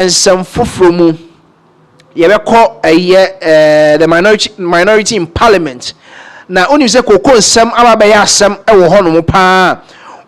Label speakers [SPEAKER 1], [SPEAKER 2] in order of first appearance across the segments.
[SPEAKER 1] nsɛm foforɔ mu yɛbɛkɔ the minority in parliament na onim sɛ koko nsɛm aba bɛyɛ asɛm ɛwɔ hɔ no mu paa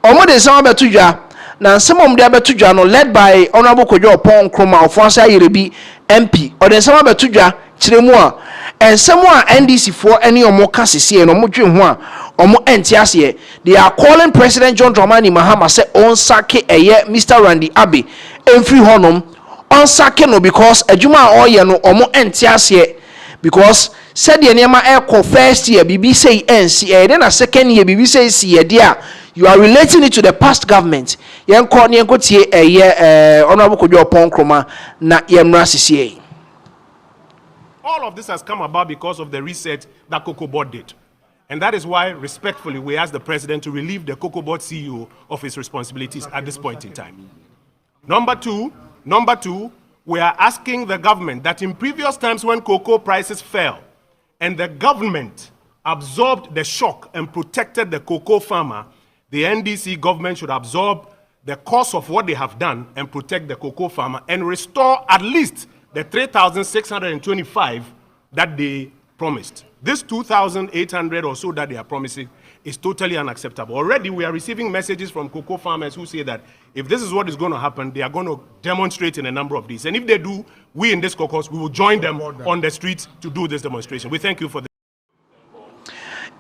[SPEAKER 1] ɔmo de nsɛm abɛto dwa na nsɛm ɔmo de abɛto dwa no led by honorable Kojo Opon Nkrumah Ofonsa Yerebi MP ɔde nsɛm abɛto dwa kyerɛ mu a nsɛm a NDC foɔ ɛne ɔmo ka sisi no ɔmo dwe ho a ɔmo ɛnte aseɛ they are calling President John Dramani Mahama sɛ ɔnsake ɛyɛ Mr. Randy Abbey ɛmfiri hɔnom ɔnsake no because adwuma a ɔyɛ no ɔmo ɛnte aseɛ because said the name echo first year BBC NC then a second year BBC see dia you are relating it to the past government yenko tie honorable Kojo Opon Nkrumah na yemra sisi.
[SPEAKER 2] All of this has come about because of the reset that COCOBOD did. And that is why, respectfully, we ask the president to relieve the COCOBOD CEO of his responsibilities at this point in time. Number two, we are asking the government that in previous times when cocoa prices fell and the government absorbed the shock and protected the cocoa farmer, the NDC government should absorb the cost of what they have done and protect the cocoa farmer and restore at least the 3,625 that they promised. This 2,800 or so that they are promising is totally unacceptable. Already we are receiving messages from cocoa farmers who say that if this is what is going to happen, they are going to demonstrate in a number of these. And if they do, we in this caucus, we will join them on the streets to do this demonstration. We thank you for this.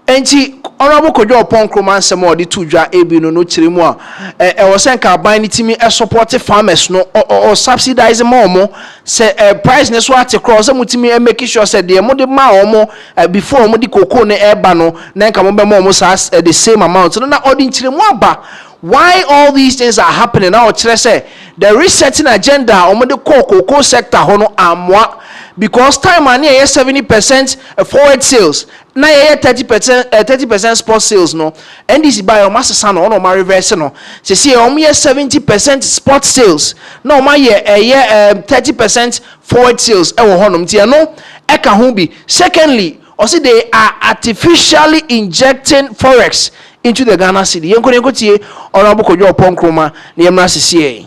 [SPEAKER 1] Enti honorable Kojo Opon Nkrumah nsɛm ɔde to dwa ebi no kyerɛ mu a ɛwɔ sɛ nka aban ne timi support farmers no or subsidize more sɛ price ne so ate cross sɛ mutimi make sure sɛ de mo de ma ɔmo before mo de cocoa ne ɛba no na nka mo be mo the same amount no na ɔde nkyerɛ mu aba why all these things are happening now kyerɛ sɛ the resetting agenda ɔmo de cocoa sector ho no amwa because time and 70% forward sales na 30% spot sales no NDC buy o masesa no no ma reverse no se see o 70% spot sales na o ma ye 30% forward sales e wo honom tie no e ka ho bi secondly o say they are artificially injecting forex into the Ghana city yenko tie honorable Kojo Opon Nkrumah na yemra sisi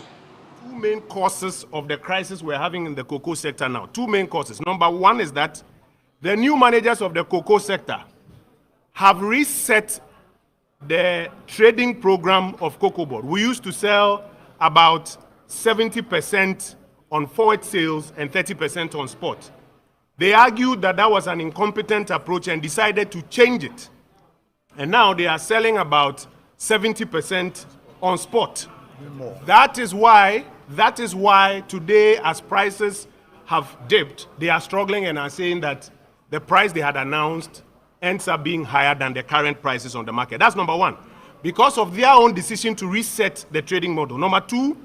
[SPEAKER 2] main causes of the crisis we're having in the cocoa sector now. Two main causes. Number one is that the new managers of the cocoa sector have reset the trading program of COCOBOD. We used to sell about 70% on forward sales and 30% on spot. They argued that that was an incompetent approach and decided to change it. And now they are selling about 70% on spot. That is why today, as prices have dipped, they are struggling and are saying that the price they had announced ends up being higher than the current prices on the market. That's number one, because of their own decision to reset the trading model. Number two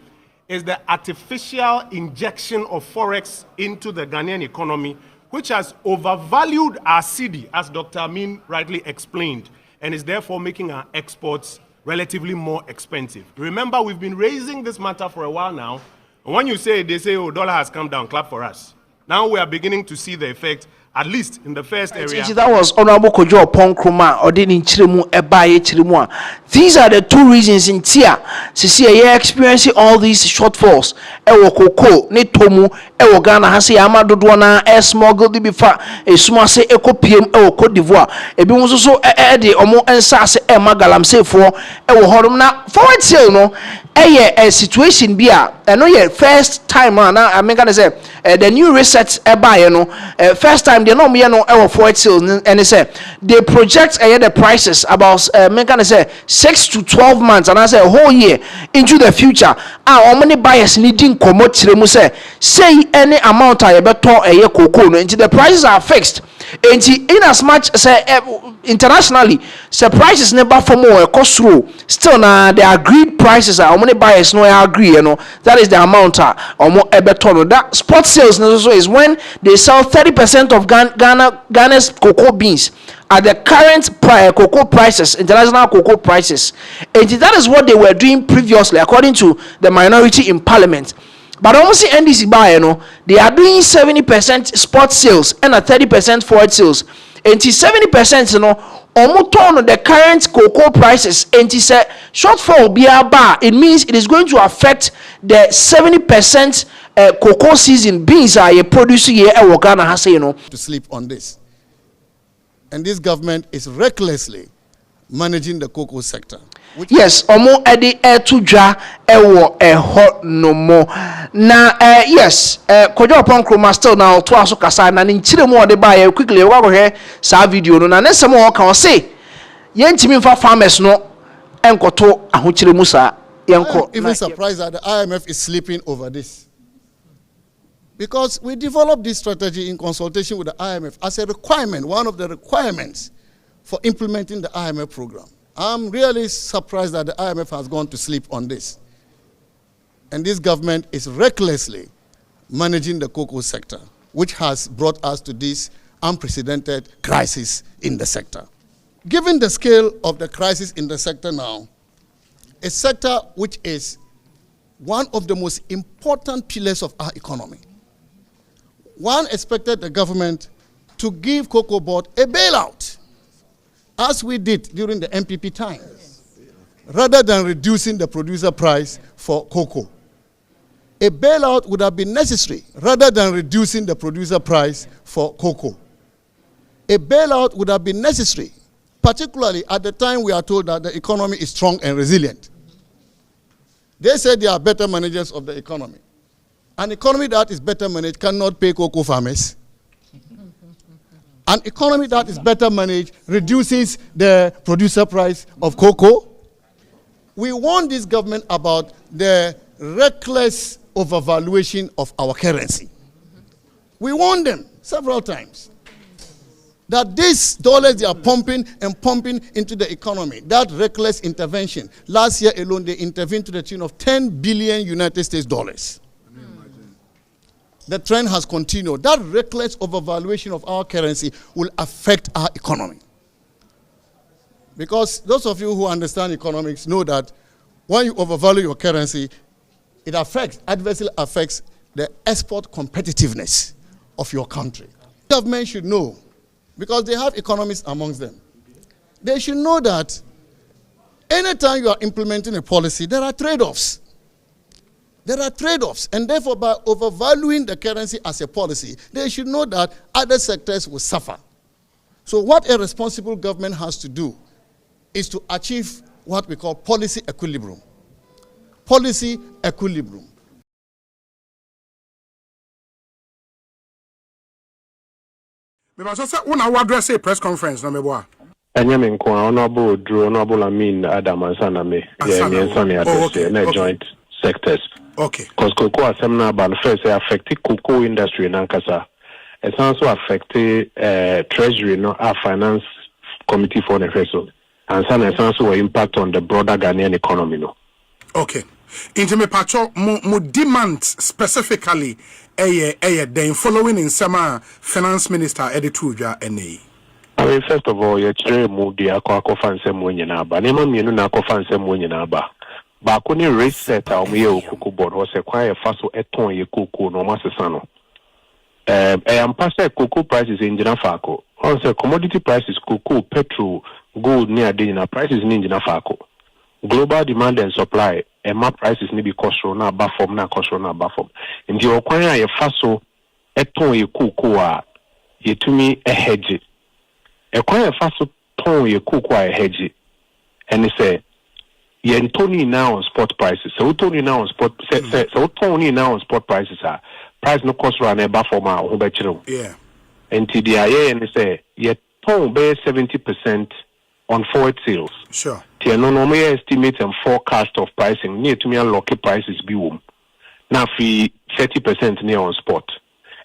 [SPEAKER 2] is the artificial injection of forex into the Ghanaian economy, which has overvalued our cedi, as Dr. Amin rightly explained, and is therefore making our exports relatively more expensive. Remember, we've been raising this matter for a while now. And when you say, they say, oh, dollar has come down, clap for us. Now we are beginning to see the effect, at least in the first area.
[SPEAKER 1] That was honorable Kojo Opon Nkrumah or didn't chirimu ebaye chirimu. These are the two reasons in Tia. See, you're experiencing all these shortfalls. Ewo cocoa, ne tomu, ewo Ghana hasi amado duana, smuggle di bifa, small say eco PM, ewo Cote d'Ivoire. Ebi so edi omo ensa se magalam say for ewo horum na forward sale no. A situation be no yet first time I mean gonna say the new reset buy no first time they know me no forward sales and they say they project the prices about me gonna say 6 to 12 months and I say a whole year into the future how many buyers needing commot say any amount I better a year cocoa no into the prices are fixed and in as much say internationally say prices never for more cost through still now the agreed prices are many buyers no agree you know that is the amount or more ebeton that spot sales is when they sell 30% of Ghana's cocoa beans at the current cocoa prices, international cocoa prices, and that is what they were doing previously according to the minority in parliament. But almost NDC buy, you know, they are doing 70% spot sales and a 30% forward sales. And 70%, you know, almost on the current cocoa prices. And shortfall be a bar. It means it is going to affect the 70% cocoa season beans are ye produce ye e Ghana ha say no
[SPEAKER 3] to sleep on this. And this government is recklessly managing the cocoa sector.
[SPEAKER 1] Yes, omo edi to dwa ewo eho no mo na yes kojo upon chroma still now to aso kasa na nchire mu ode ba ye quickly we go hwe sa video no na nesem o kan o say ye ntimi mfa farmers no enkoto ahochire mu sa yenko.
[SPEAKER 3] I'm even surprised that the IMF is sleeping over this. Because we developed this strategy in consultation with the IMF as a requirement, one of the requirements for implementing the IMF program. I'm really surprised that the IMF has gone to sleep on this. And this government is recklessly managing the cocoa sector, which has brought us to this unprecedented crisis in the sector. Given the scale of the crisis in the sector now, a sector which is one of the most important pillars of our economy, one expected the government to give COCOBOD a bailout, as we did during the MPP time, rather than reducing the producer price for cocoa. A bailout would have been necessary rather than reducing the producer price for cocoa. A bailout would have been necessary, particularly at the time we are told that the economy is strong and resilient. They said they are better managers of the economy. An economy that is better managed cannot pay cocoa farmers. An economy that is better managed reduces the producer price of cocoa. We warned this government about the reckless overvaluation of our currency. We warned them several times that these dollars they are pumping and pumping into the economy, that reckless intervention. Last year alone, they intervened to the tune of 10 billion United States dollars. The trend has continued. That reckless overvaluation of our currency will affect our economy. Because those of you who understand economics know that when you overvalue your currency, it adversely affects the export competitiveness of your country. Government should know, because they have economists amongst them. They should know that anytime you are implementing a policy, there are trade-offs. There are trade-offs, and therefore by overvaluing the currency as a policy, they should know that other sectors will suffer. So what a responsible government has to do is to achieve what we call policy equilibrium. Policy equilibrium.
[SPEAKER 4] Me say una wa address a press conference na me boa.
[SPEAKER 5] Enyame nko honorable Drew, honorable Amin Adam Ansana me. Yeah, me Ansana address na joint sectors.
[SPEAKER 4] Okay.
[SPEAKER 5] Because cocoa assembly ban first affect cocoa industry in Ankasa. It also affect treasury no our finance committee for the FSO. And some also impact on the broader Ghanaian economy no.
[SPEAKER 4] Okay. Into me pacho mo demand specifically then following in summer finance minister Editudja NA.
[SPEAKER 5] I mean, first of all, you're trying to move the aquafanse mwenyinaba. Nema mienu na aquafanse mwenyinaba. Ba kuni reset a umiye COCOBOD wase kwa ye faso eton ye cocoa no masesano. Ampasa cocoa prices injina fako. On commodity prices cocoa, petrol, gold ni adina prices ni injina fako. Global demand and supply my prices ni be cost na ba form na cost na ba form. Ndi okwanya ye faso eton ye cocoa a yetumi hedge. Ekwanya faso ton ye cocoa a hedge. And he say yen Tony now on spot prices. So Tony now on spot so Tony now on spot prices are price no cost run eba for ma ho be chiro.
[SPEAKER 4] Yeah.
[SPEAKER 5] And TDIA and say ye ton be 70% on forward sales.
[SPEAKER 4] Sure.
[SPEAKER 5] Tie no no me estimate and forecast of pricing near to me unlock prices be wom. Now fi 30% near on spot.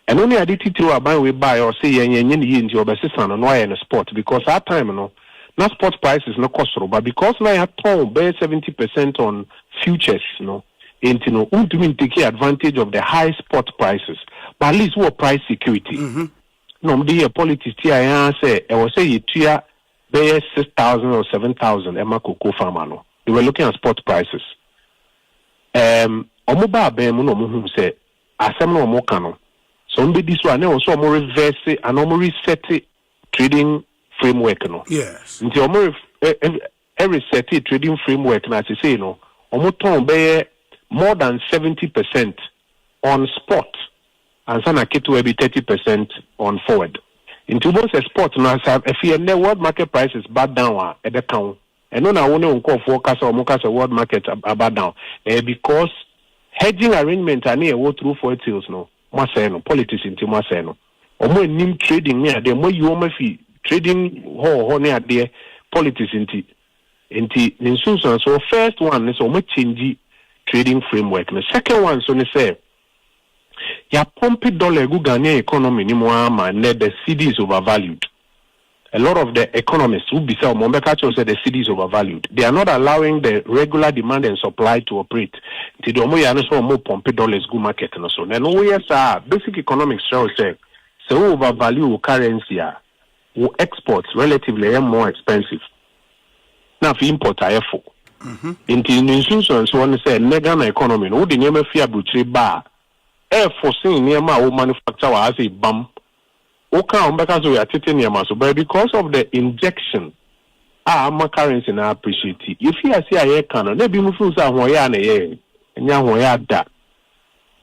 [SPEAKER 5] And only aditi to a buy we buy or say yen into your basis no in a spot because that time no not spot prices no cost but because now I have ton be 70% on futures no into no take advantage of the high spot prices but at least what price security. No the politics I say I was say you 6,000 or 7,000 Emma cocoa farmer no. They were looking at spot prices. Omoba be mu no mu say asem no mo kano. So mbe this one also mo reverse and mo reset trading framework no.
[SPEAKER 4] Yes.
[SPEAKER 5] Nti omo reset trading framework na say no. Omo ton be more than 70% on spot and sana kitu will be 30% on forward. Into both a spot now if you know world market prices bad down at the count. And no na only call forecast or mokas world market about down. Because hedging arrangement are near what through for sales no. Maseno politics into maseno. Or more nim trading near the more you fee trading ho near there politics into instance. So first one is almost change trading framework. The second one so they say ya pumpy dollar go Ghanaian economy ni mo ama the CD is overvalued. A lot of the economists who be sell Mombekacho said the CD is overvalued. They are not allowing the regular demand and supply to operate. Ti do mo ya no so mo pumpy dollars go market no so. Na no we say basic economics show say so overvalue currency will exports relatively more expensive. Now for import ayefo. In the institutions one say Ghana economy no the name fear butchery bar. Foreseen near my manufacturer as a bump. Okay, because we are taking near but because of the injection, my currency now appreciate it. If you see a can, they be moving some way and that.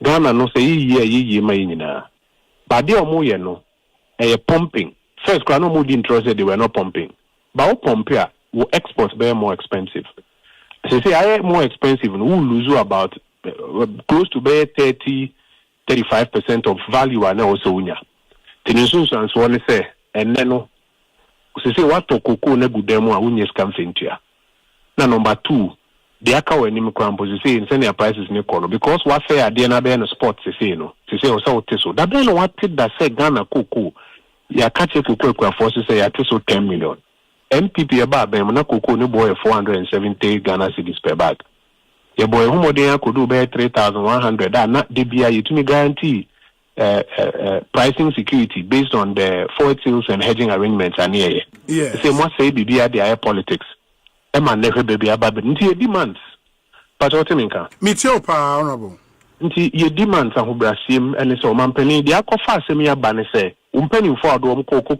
[SPEAKER 5] Ghana no say ye mayina. But they are more no pumping. First, no more interested, they were not pumping. But pump here will export be more expensive. So say I more expensive, we will lose about close to be 35% of value and also unya. Tinisuns one say and then no say what to cocoa ne good demo unya scam fintia. Now number 2, the aka when him crampo say in senior prices ne kono because what say at the end of spot say no. Say also so that then what did that say Ghana cocoa ya catch cocoa force say ya so 10 million. MPP about them na cocoa ne boy 470 Ghana cedis per bag. Your boy who modern could do bear 3,100 that not DBI you to me guarantee pricing security based on the forward sales and hedging arrangements are near.
[SPEAKER 4] Yes.
[SPEAKER 5] Say must say BBI the higher politics. Emma never baby about into demands. But what you mean?
[SPEAKER 4] Meet your power, honorable.
[SPEAKER 5] Into your demands and who Brasim and so man penny the alcohol semi banner say, penny for a cocoa